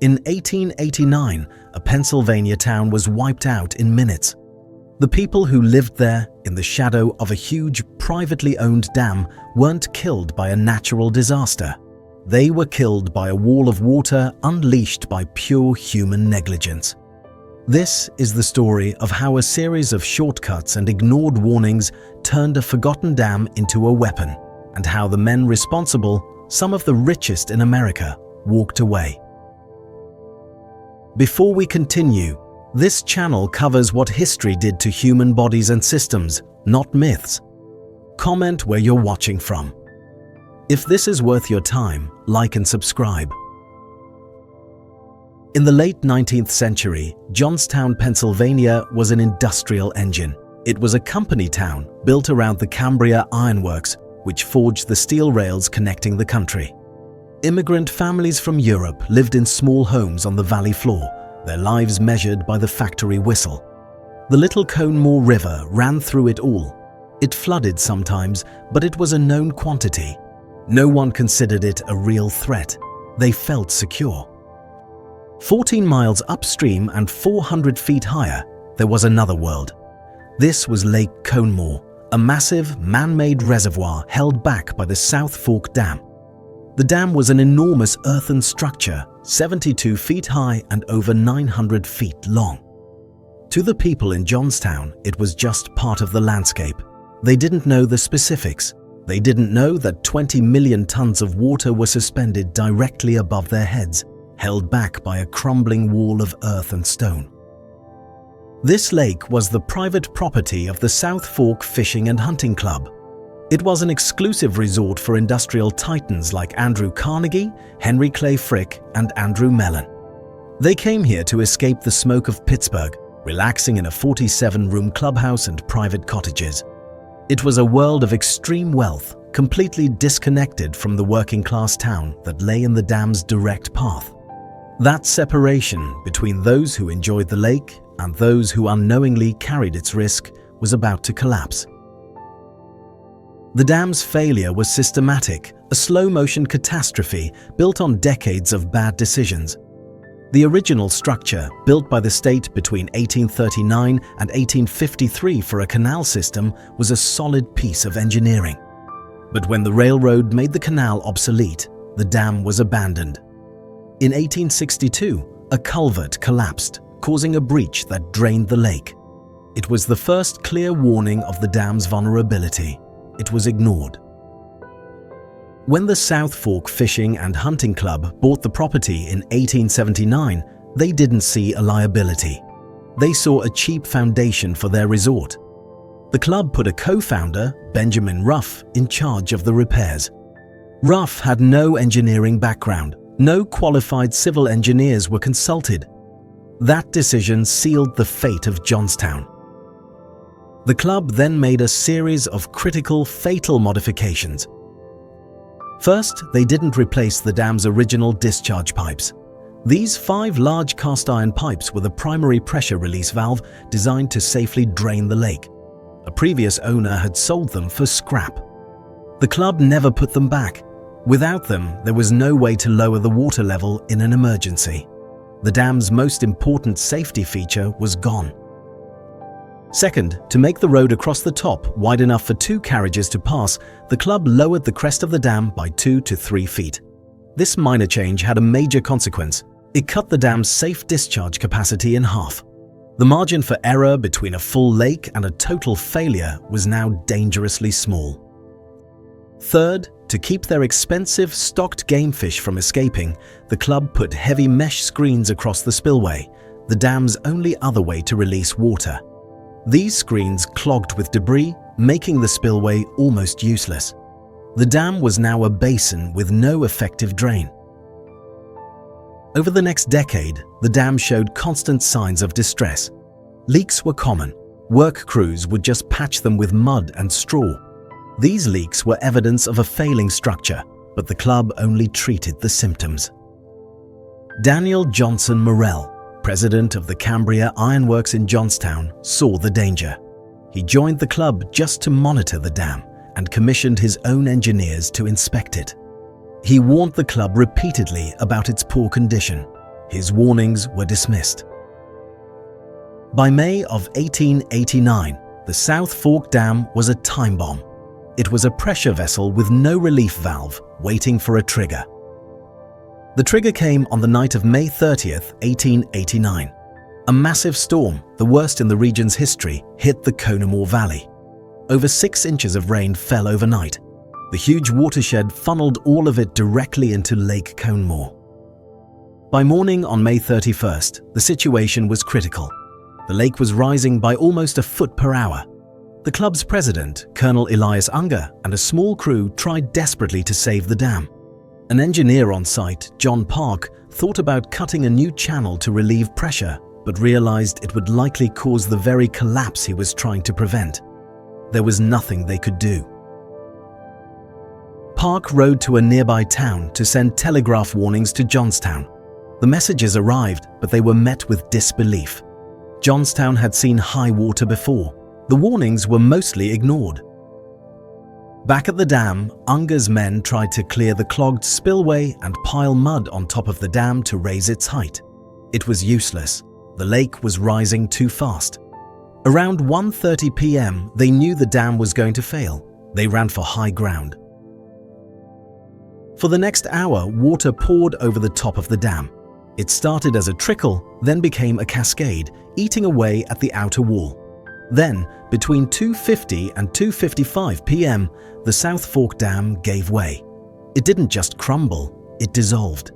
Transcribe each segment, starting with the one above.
In 1889, a Pennsylvania town was wiped out in minutes. The people who lived there, in the shadow of a huge, privately owned dam, weren't killed by a natural disaster. They were killed by a wall of water unleashed by pure human negligence. This is the story of how a series of shortcuts and ignored warnings turned a forgotten dam into a weapon, and how the men responsible, some of the richest in America, walked away. Before we continue, this channel covers what history did to human bodies and systems, not myths. Comment where you're watching from. If this is worth your time, like and subscribe. In the late 19th century, Johnstown, Pennsylvania was an industrial engine. It was a company town built around the Cambria ironworks, which forged the steel rails connecting the country. Immigrant families from Europe lived in small homes on the valley floor, their lives measured by the factory whistle. The little Conemaugh River ran through it all. It flooded sometimes, but it was a known quantity. No one considered it a real threat. They felt secure. 14 miles upstream and 400 feet higher, there was another world. This was Lake Conemaugh, a massive, man-made reservoir held back by the South Fork Dam. The dam was an enormous earthen structure, 72 feet high and over 900 feet long. To the people in Johnstown, it was just part of the landscape. They didn't know the specifics. They didn't know that 20 million tons of water were suspended directly above their heads, held back by a crumbling wall of earth and stone. This lake was the private property of the South Fork Fishing and Hunting Club. It was an exclusive resort for industrial titans like Andrew Carnegie, Henry Clay Frick, and Andrew Mellon. They came here to escape the smoke of Pittsburgh, relaxing in a 47-room clubhouse and private cottages. It was a world of extreme wealth, completely disconnected from the working-class town that lay in the dam's direct path. That separation between those who enjoyed the lake and those who unknowingly carried its risk was about to collapse. The dam's failure was systematic, a slow-motion catastrophe built on decades of bad decisions. The original structure, built by the state between 1839 and 1853 for a canal system, was a solid piece of engineering. But when the railroad made the canal obsolete, the dam was abandoned. In 1862, a culvert collapsed, causing a breach that drained the lake. It was the first clear warning of the dam's vulnerability. It was ignored. When the South Fork Fishing and Hunting Club bought the property in 1879, they didn't see a liability. They saw a cheap foundation for their resort. The club put a co-founder, Benjamin Ruff, in charge of the repairs. Ruff had no engineering background. No qualified civil engineers were consulted. That decision sealed the fate of Johnstown. The club then made a series of critical, fatal modifications. First, they didn't replace the dam's original discharge pipes. These 5 large cast-iron pipes were the primary pressure release valve designed to safely drain the lake. A previous owner had sold them for scrap. The club never put them back. Without them, there was no way to lower the water level in an emergency. The dam's most important safety feature was gone. Second, to make the road across the top wide enough for 2 carriages to pass, the club lowered the crest of the dam by 2 to 3 feet. This minor change had a major consequence. It cut the dam's safe discharge capacity in half. The margin for error between a full lake and a total failure was now dangerously small. Third, to keep their expensive, stocked game fish from escaping, the club put heavy mesh screens across the spillway, the dam's only other way to release water. These screens clogged with debris, making the spillway almost useless. The dam was now a basin with no effective drain. Over the next decade, the dam showed constant signs of distress. Leaks were common. Work crews would just patch them with mud and straw. These leaks were evidence of a failing structure, but the club only treated the symptoms. Daniel Johnson Morrell, president of the Cambria Ironworks in Johnstown, saw the danger. He joined the club just to monitor the dam and commissioned his own engineers to inspect it. He warned the club repeatedly about its poor condition. His warnings were dismissed. By May of 1889, the South Fork Dam was a time bomb. It was a pressure vessel with no relief valve, waiting for a trigger. The trigger came on the night of May 30th, 1889. A massive storm, the worst in the region's history, hit the Conemaugh Valley. Over 6 inches of rain fell overnight. The huge watershed funneled all of it directly into Lake Conemaugh. By morning on May 31st, the situation was critical. The lake was rising by almost a foot per hour. The club's president, Colonel Elias Unger, and a small crew tried desperately to save the dam. An engineer on site, John Park, thought about cutting a new channel to relieve pressure, but realized it would likely cause the very collapse he was trying to prevent. There was nothing they could do. Park rode to a nearby town to send telegraph warnings to Johnstown. The messages arrived, but they were met with disbelief. Johnstown had seen high water before. The warnings were mostly ignored. Back at the dam, Unger's men tried to clear the clogged spillway and pile mud on top of the dam to raise its height. It was useless. The lake was rising too fast. Around 1:30 p.m., they knew the dam was going to fail. They ran for high ground. For the next hour, water poured over the top of the dam. It started as a trickle, then became a cascade, eating away at the outer wall. Then, between 2:50 and 2:55 p.m., the South Fork Dam gave way. It didn't just crumble, it dissolved.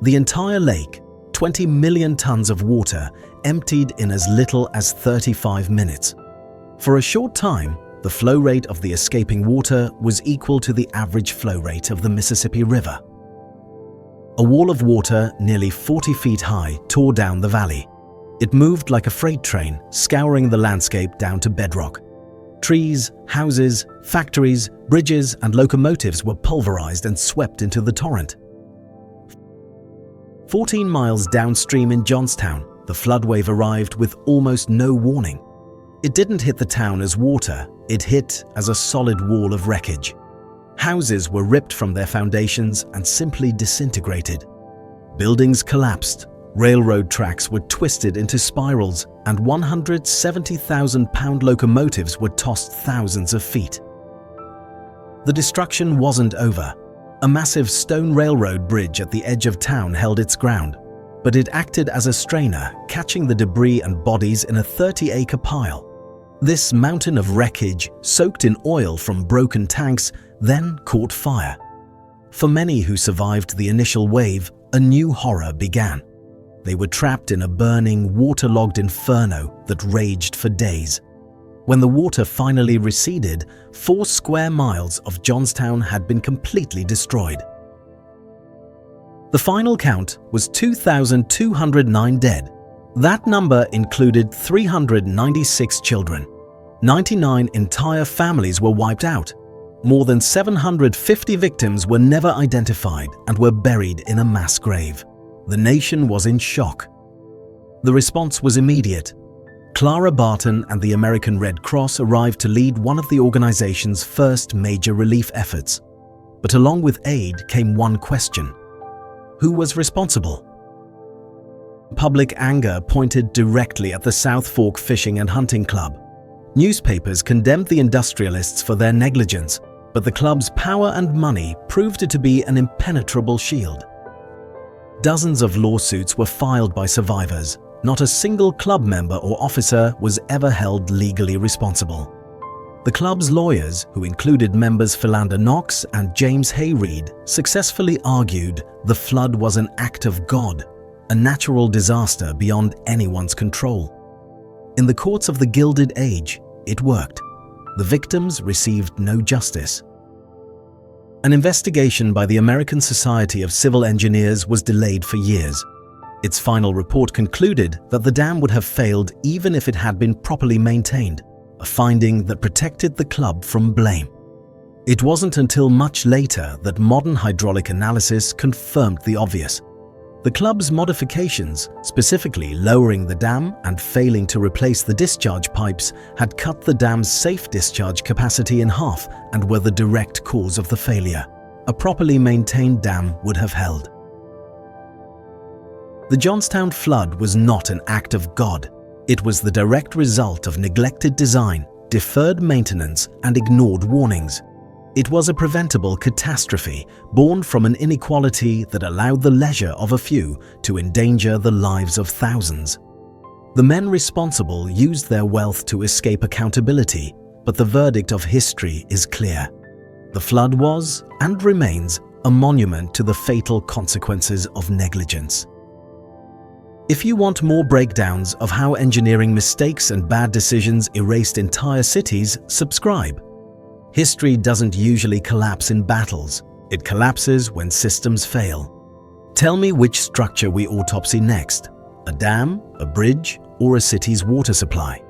The entire lake, 20 million tons of water, emptied in as little as 35 minutes. For a short time, the flow rate of the escaping water was equal to the average flow rate of the Mississippi River. A wall of water nearly 40 feet high tore down the valley. It moved like a freight train, scouring the landscape down to bedrock. Trees, houses, factories, bridges, and locomotives were pulverized and swept into the torrent. 14 miles downstream in Johnstown, the flood wave arrived with almost no warning. It didn't hit the town as water, it hit as a solid wall of wreckage. Houses were ripped from their foundations and simply disintegrated. Buildings collapsed, railroad tracks were twisted into spirals, and 170,000-pound locomotives were tossed thousands of feet. The destruction wasn't over. A massive stone railroad bridge at the edge of town held its ground, but it acted as a strainer, catching the debris and bodies in a 30-acre pile. This mountain of wreckage, soaked in oil from broken tanks, then caught fire. For many who survived the initial wave, a new horror began. They were trapped in a burning, waterlogged inferno that raged for days. When the water finally receded, 4 square miles of Johnstown had been completely destroyed. The final count was 2,209 dead. That number included 396 children. 99 entire families were wiped out. More than 750 victims were never identified and were buried in a mass grave. The nation was in shock. The response was immediate. Clara Barton and the American Red Cross arrived to lead one of the organization's first major relief efforts. But along with aid came one question: who was responsible? Public anger pointed directly at the South Fork Fishing and Hunting Club. Newspapers condemned the industrialists for their negligence, but the club's power and money proved it to be an impenetrable shield. Dozens of lawsuits were filed by survivors. Not a single club member or officer was ever held legally responsible. The club's lawyers, who included members Philander Knox and James Hayreed, successfully argued the flood was an act of God, a natural disaster beyond anyone's control. In the courts of the Gilded Age, it worked. The victims received no justice. An investigation by the American Society of Civil Engineers was delayed for years. Its final report concluded that the dam would have failed even if it had been properly maintained, a finding that protected the club from blame. It wasn't until much later that modern hydraulic analysis confirmed the obvious. The club's modifications, specifically lowering the dam and failing to replace the discharge pipes, had cut the dam's safe discharge capacity in half and were the direct cause of the failure. A properly maintained dam would have held. The Johnstown flood was not an act of God. It was the direct result of neglected design, deferred maintenance, and ignored warnings. It was a preventable catastrophe born from an inequality that allowed the leisure of a few to endanger the lives of thousands. The men responsible used their wealth to escape accountability, but the verdict of history is clear. The flood was, and remains, a monument to the fatal consequences of negligence. If you want more breakdowns of how engineering mistakes and bad decisions erased entire cities, subscribe. History doesn't usually collapse in battles. It collapses when systems fail. Tell me which structure we autopsy next: a dam, a bridge, or a city's water supply?